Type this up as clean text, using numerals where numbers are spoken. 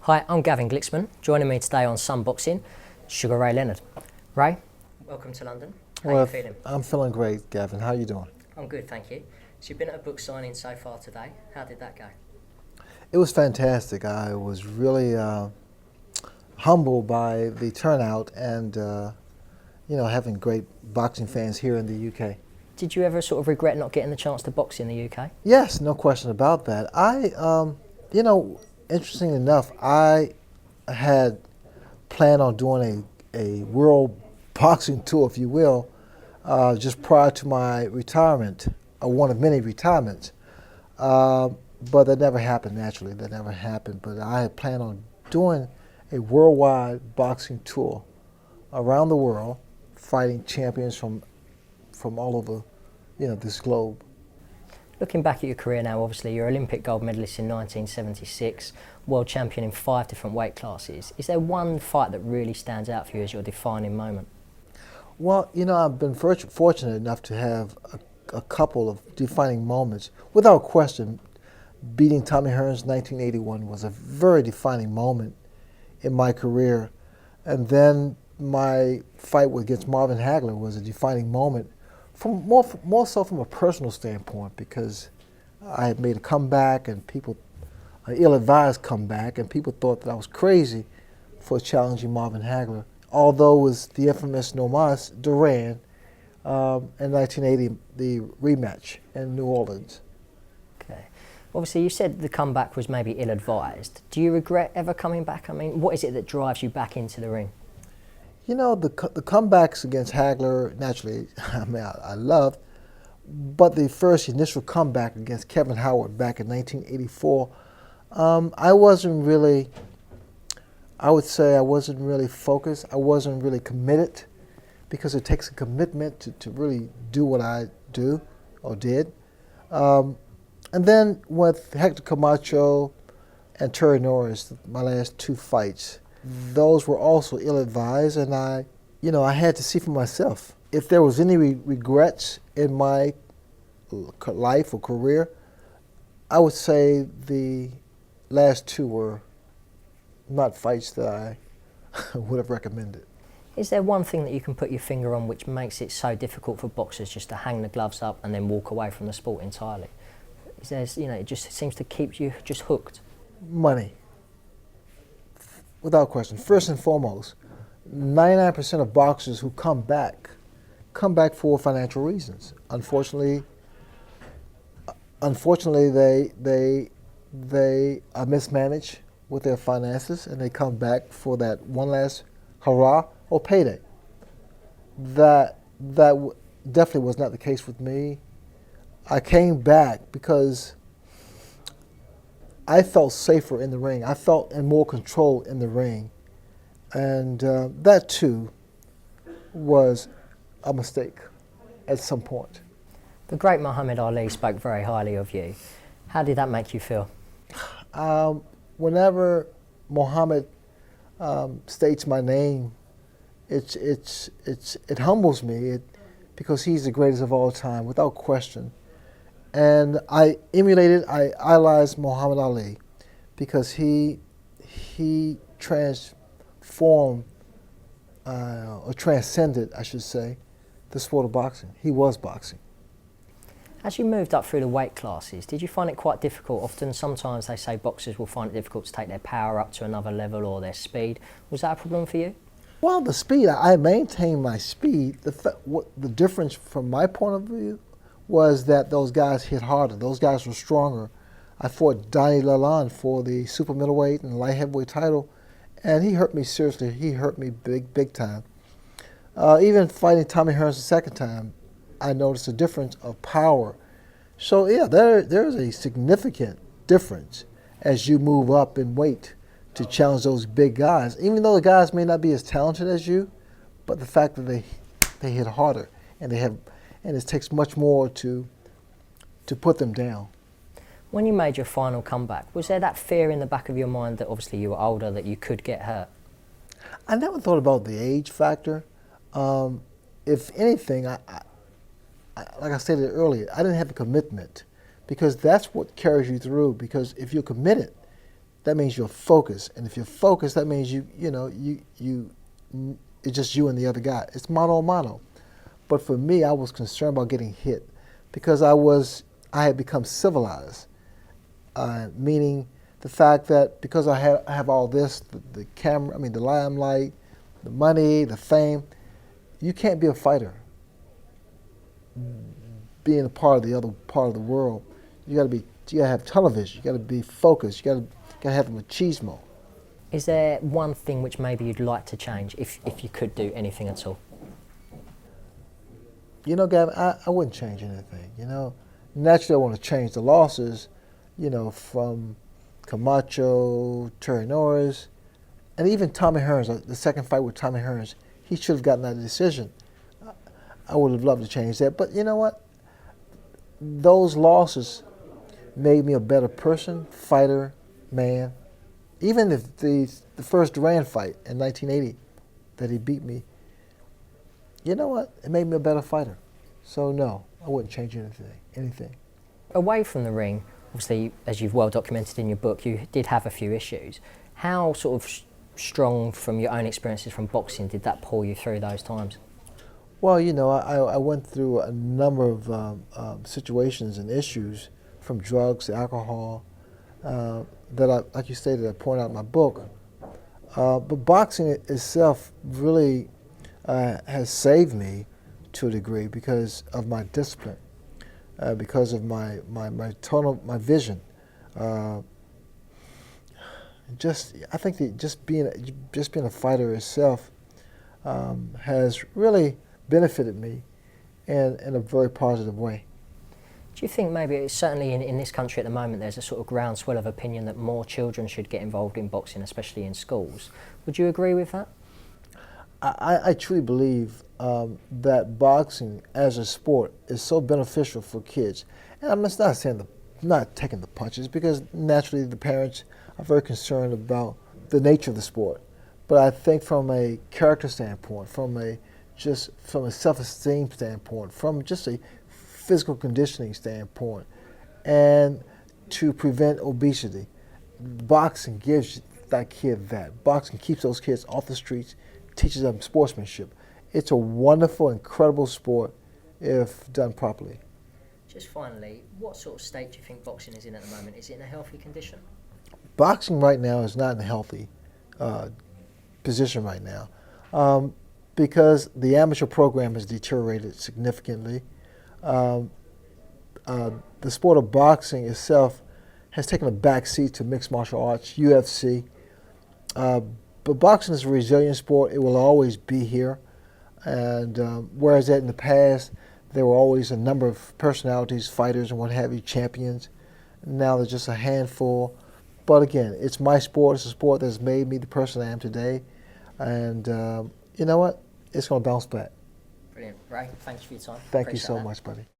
Hi, I'm Gavin Glicksman. Joining me today on Sunboxing, Sugar Ray Leonard. Ray, welcome to London. How are you feeling? I'm feeling great, Gavin. How are you doing? I'm good, thank you. So you've been at a book signing so far today. How did that go? It was fantastic. I was really humbled by the turnout and, having great boxing fans here in the UK. Did you ever sort of regret not getting the chance to box in the UK? Yes, no question about that. Interesting enough, I had planned on doing a world boxing tour, if you will, just prior to my retirement, one of many retirements. But that never happened, naturally. That never happened. But I had planned on doing a worldwide boxing tour around the world, fighting champions from all over, this globe. Looking back at your career now, obviously you're Olympic gold medalist in 1976, world champion in 5 different weight classes. Is there one fight that really stands out for you as your defining moment? Well, I've been fortunate enough to have a couple of defining moments. Without question, beating Tommy Hearns in 1981 was a very defining moment in my career. And then my fight against Marvin Hagler was a defining moment, more so from a personal standpoint, because I had made a comeback and an ill-advised comeback, and people thought that I was crazy for challenging Marvin Hagler, although it was the infamous Nomas Duran in 1980, the rematch in New Orleans. Okay. Obviously you said the comeback was maybe ill-advised. Do you regret ever coming back? I mean, what is it that drives you back into the ring? The comebacks against Hagler, naturally, I loved, but the first initial comeback against Kevin Howard back in 1984, I would say I wasn't really focused. I wasn't really committed, because it takes a commitment to really do what I do or did. And then with Hector Camacho and Terry Norris, my last two fights, those were also ill-advised, and I had to see for myself. If there was any regrets in my life or career, I would say the last two were not fights that I would have recommended. Is there one thing that you can put your finger on which makes it so difficult for boxers just to hang the gloves up and then walk away from the sport entirely? It just seems to keep you just hooked. Money. Without question. First and foremost, 99% of boxers who come back for financial reasons. Unfortunately, they are mismanaged with their finances, and they come back for that one last hurrah or payday. That definitely was not the case with me. I came back because I felt safer in the ring. I felt in more control in the ring. And that, too, was a mistake at some point. The great Muhammad Ali spoke very highly of you. How did that make you feel? Whenever Muhammad states my name, it humbles me because he's the greatest of all time, without question. And I idolized Muhammad Ali because he transformed, or transcended, I should say, the sport of boxing. He was boxing. As you moved up through the weight classes, did you find it quite difficult? Sometimes they say boxers will find it difficult to take their power up to another level, or their speed. Was that a problem for you? Well, the speed, I maintained my speed. The difference from my point of view was that those guys hit harder. Those guys were stronger. I fought Donnie Lalonde for the super middleweight and light heavyweight title, and he hurt me seriously. He hurt me big time. Even fighting Tommy Hearns the second time, I noticed a difference of power. So yeah, there's a significant difference as you move up in weight to challenge those big guys. Even though the guys may not be as talented as you, but the fact that they hit harder and it takes much more to put them down. When you made your final comeback, was there that fear in the back of your mind that obviously you were older, that you could get hurt? I never thought about the age factor. If anything, like I stated earlier, I didn't have a commitment, because that's what carries you through. Because if you're committed, that means you're focused. And if you're focused, that means it's just you and the other guy. It's mano a mano. But for me, I was concerned about getting hit because I had become civilized, meaning the fact that because I have all this, the camera, the limelight, the money, the fame, you can't be a fighter. Being a part of the other part of the world, you gotta have television, you gotta be focused, you gotta have machismo. Is there one thing which maybe you'd like to change if you could do anything at all? Gavin, I wouldn't change anything. Naturally, I want to change the losses, from Camacho, Terry Norris, and even Tommy Hearns. The second fight with Tommy Hearns, he should have gotten that decision. I would have loved to change that, but you know what? Those losses made me a better person, fighter, man. Even if the first Duran fight in 1980 that he beat me, you know what? It made me a better fighter. So no, I wouldn't change anything. Away from the ring, obviously, as you've well documented in your book, you did have a few issues. How sort of strong, from your own experiences from boxing, did that pull you through those times? Well, I went through a number of situations and issues, from drugs to alcohol, that like you stated, I point out in my book. But boxing itself really has saved me to a degree because of my discipline, because of my vision. I think that just being a fighter itself has really benefited me in a very positive way. Do you think maybe, certainly in this country at the moment, there's a sort of groundswell of opinion that more children should get involved in boxing, especially in schools? Would you agree with that? I truly believe that boxing as a sport is so beneficial for kids. And I'm just not saying not taking the punches, because naturally the parents are very concerned about the nature of the sport. But I think from a character standpoint, from a self-esteem standpoint, from just a physical conditioning standpoint, and to prevent obesity, boxing gives that kid that. Boxing keeps those kids off the streets, teaches them sportsmanship. It's a wonderful, incredible sport if done properly. Just finally, what sort of state do you think boxing is in at the moment? Is it in a healthy condition? Boxing right now is not in a healthy position right now, because the amateur program has deteriorated significantly. The sport of boxing itself has taken a back seat to mixed martial arts, UFC. But boxing is a resilient sport. It will always be here. And whereas in the past, there were always a number of personalities, fighters and what have you, champions. Now there's just a handful. But again, it's my sport. It's a sport that's made me the person I am today. And you know what? It's going to bounce back. Brilliant. Ray, thanks for your time. Thank you so much, buddy.